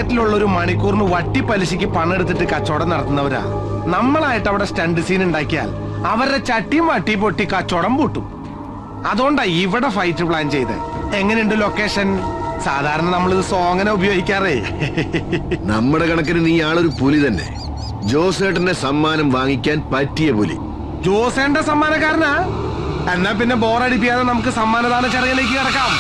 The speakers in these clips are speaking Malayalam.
മാർക്കറ്റിലുള്ള ഒരു മണിക്കൂറിന് വട്ടി പലിശയ്ക്ക് പണം എടുത്തിട്ട് കച്ചവടം നടത്തുന്നവരാ. നമ്മളായിട്ട് അവിടെ സ്റ്റണ്ട് സീൻ ഉണ്ടാക്കിയാൽ അവരുടെ ചട്ടിയും വട്ടി പൊട്ടി കച്ചവടം പൂട്ടും. അതുകൊണ്ടാ ഇവിടെ ഫൈറ്റ് പ്ലാൻ ചെയ്ത്. എങ്ങനെയുണ്ട് ലൊക്കേഷൻ? സാധാരണ നമ്മളിത് സോങ്ങനെ ഉപയോഗിക്കാറേ. നമ്മുടെ കണക്കിന് നീ ആളൊരു പുലി തന്നെ. ജോസേട്ടന്റെ സമ്മാനം വാങ്ങിക്കാൻ പറ്റിയ പുലി. ജോസേന്റെ സമ്മാനക്കാരനാ? എന്നാ പിന്നെ ബോറടിപ്പിക്കാതെ നമുക്ക് സമ്മാനദാന ചടങ്ങിലേക്ക് കിടക്കാം.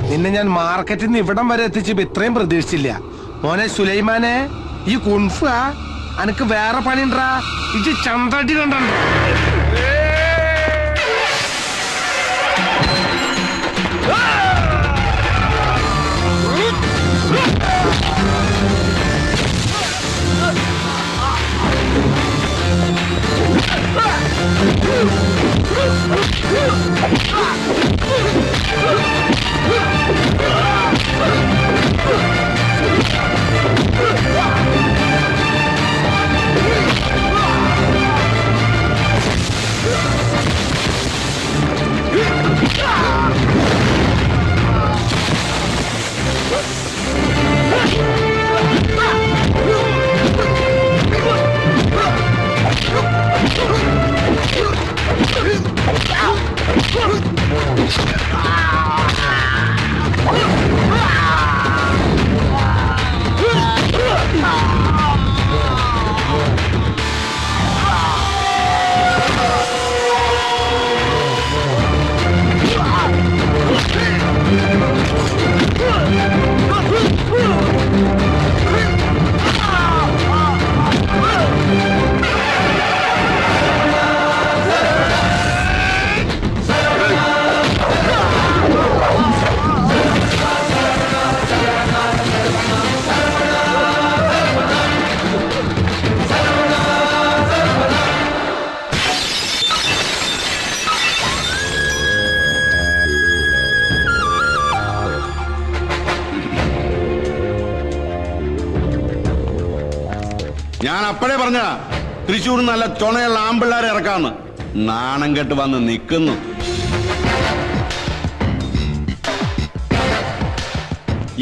നിന്നെ ഞാൻ മാർക്കറ്റിൽ നിന്ന് ഇവിടം വരെ എത്തിച്ചപ്പോ ഇത്രയും പ്രതീക്ഷിച്ചില്ല. മോനെ സുലൈമാനെ, ഈ കുൻഫ അനക്ക് വേറെ പണിണ്ടാ? ഇത് ചന്തടി കണ്ടോ? ഞാൻ അപ്പോഴേ പറഞ്ഞ തൃശ്ശൂർ നല്ല ചുണയുള്ള ആമ്പിള്ളാരെ ഇറക്കാന്ന്. നാണം കെട്ട് വന്ന് നിൽക്കുന്നു.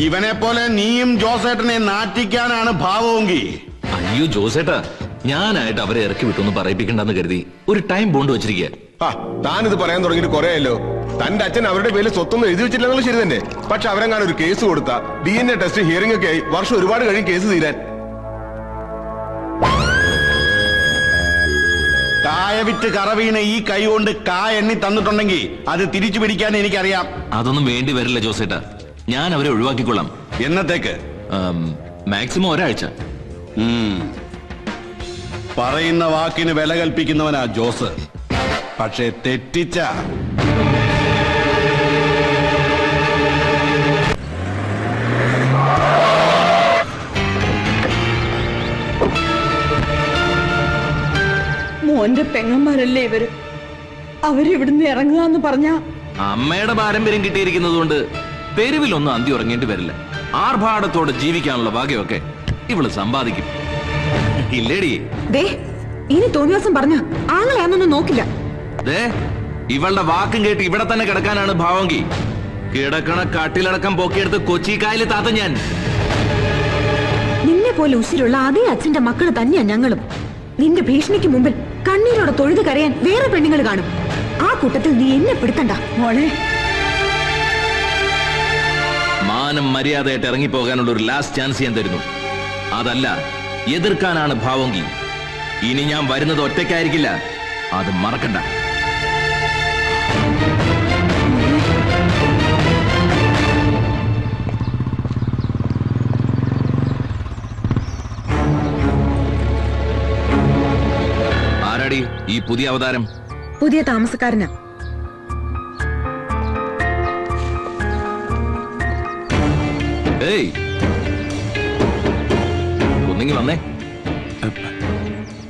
ഇവനെ പോലെ നീയും ജോസേട്ടനെ നാറ്റിക്കാനാണ് ഭാവമെങ്കിൽ. അയ്യോ ജോസേട്ടാ, ഞാനായിട്ട് അവരെ ഇറക്കി വിട്ടൊന്ന് പറയിപ്പിക്കണ്ടെന്ന് കരുതി ഒരു ടൈം ബോണ്ട് വെച്ചിരിക്കുക. താനിത് പറയാൻ തുടങ്ങിയിട്ട് കുറെയല്ലോ. തന്റെ അച്ഛൻ അവരുടെ പേരിൽ സ്വത്തൊന്നും എഴുതി വെച്ചിട്ടില്ലെങ്കിലും ശരി തന്നെ. പക്ഷെ അവരെങ്ങാനും ഒരു കേസ് കൊടുത്ത DNA ടെസ്റ്റ് ഹിയറിംഗ് ഒക്കെ ആയി വർഷം ഒരുപാട് കഴിയും കേസ് തീരാൻ. കായ വിറ്റ് കറവീണ ഈ കൈ കൊണ്ട് കായ എണ്ണി തന്നിട്ടുണ്ടെങ്കിൽ അത് തിരിച്ചു പിടിക്കാൻ എനിക്കറിയാം. അതൊന്നും വേണ്ടി വരില്ല ജോസേട്ടാ, ഞാൻ അവരെ ഒഴിവാക്കിക്കൊള്ളാം. എന്നത്തേക്ക്? മാക്സിമം ഒരാഴ്ച. പറയുന്ന വാക്കിന് വില കൽപ്പിക്കുന്നവനാ ജോസ്. പക്ഷെ തെറ്റിച്ച മോന്റെ പെങ്ങന്മാരല്ലേ ഇവര്? അവരിവിടുന്ന് ഇറങ്ങുക എന്ന് പറഞ്ഞ അമ്മയുടെ പാരമ്പര്യം കിട്ടിയിരിക്കുന്നത് കൊണ്ട് തെരുവിലൊന്നും അന്തി ഉറങ്ങേണ്ടി വരില്ല. ആർഭാടത്തോടെ ജീവിക്കാനുള്ള ഭാഗ്യമൊക്കെ ഇവള് സമ്പാദിക്കും. ഇല്ലേടി? ഇനി തോന്നിയ ദിവസം പറഞ്ഞ ആങ്ങളെയാന്നൊന്നും നോക്കില്ല. ഇവളുടെ വാക്കും കേട്ട് ഇവിടെ തന്നെ കിടക്കാനാണ് ഭാവമെങ്കിൽ കിടക്കണ കട്ടിലടക്കം പൊക്കിയെടുത്ത് കൊച്ചിക്കായല് താത്ത ഞാൻ. നിന്നെ പോലെ ഉശിരുള്ള അതേ അച്ഛന്റെ മക്കള് തന്നെയാ ഞങ്ങളും. നിന്റെ ഭീഷണിക്ക് മുമ്പിൽ കണ്ണീരോടെ തൊഴുത് കരയാൻ വേറെ പെണ്ണുങ്ങൾ കാണും. ആ കൂട്ടത്തിൽ നീ എന്നെ പെടുത്തണ്ട മോളെ. മാനം മര്യാദയായിട്ട് ഇറങ്ങിപ്പോകാനുള്ള ഒരു ലാസ്റ്റ് ചാൻസ് ഞാൻ തരുന്നു. അതല്ല എതിർക്കാനാണ് ഭാവമെങ്കിൽ ഇനി ഞാൻ വരുന്നത് ഒറ്റയ്ക്കായിരിക്കില്ല, അത് മറക്കണ്ട. ആരാടി ഈ പുതിയ അവതാരം? പുതിയ താമസക്കാരനാ. ഏയ് ഒന്നെങ്കിൽ വന്നേ.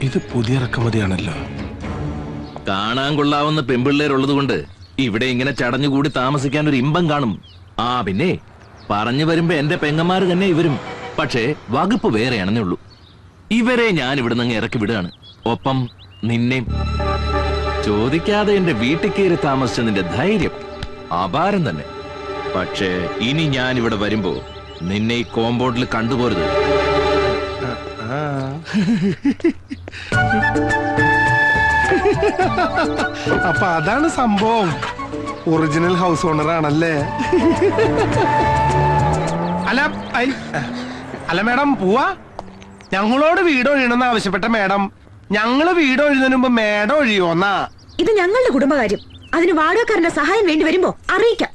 ഇത് പുതിയ ഇറക്കുമതിയാണല്ലോ. കാണാൻ കൊള്ളാവുന്ന പെമ്പിള്ളേരുള്ളത് കൊണ്ട് ഇവിടെ ഇങ്ങനെ ചടഞ്ഞുകൂടി താമസിക്കാൻ ഒരു ഇമ്പം കാണും. ആ പിന്നെ പറഞ്ഞു വരുമ്പോ എന്റെ പെങ്ങന്മാര് തന്നെ ഇവരും. പക്ഷേ വകുപ്പ് വേറെയാണെന്നേ ഉള്ളൂ. ഇവരെ ഞാൻ ഇവിടെ നിന്ന് ഇറക്കി വിടുകയാണ്, ഒപ്പം നിന്നെയും. ചോദിക്കാതെ എന്റെ വീട്ടിൽ കയറി താമസിച്ചതിന്റെ ധൈര്യം അപാരം തന്നെ. പക്ഷേ ഇനി ഞാൻ ഇവിടെ വരുമ്പോ നിന്നെ ഈ കോമ്പൗണ്ടിൽ കണ്ടുപോരുത്. അപ്പൊ അതാണ് സംഭവം. ഒറിജിനൽ ഹൗസ് ഓണർ ആണല്ലേ? അല്ല അല്ല മേഡം പോവാ. ഞങ്ങളോട് വീട് ഒഴിയണമെന്ന് ആവശ്യപ്പെട്ട മേഡം ഞങ്ങള് വീട് ഒഴിയുന്നതിന് മുമ്പ് മേഡം ഒഴിയോന്നാ. ഇത് ഞങ്ങളുടെ കുടുംബകാര്യം. അതിന് വാടകക്കാരന്റെ സഹായം വേണ്ടി വരുമ്പോ അറിയിക്കാം.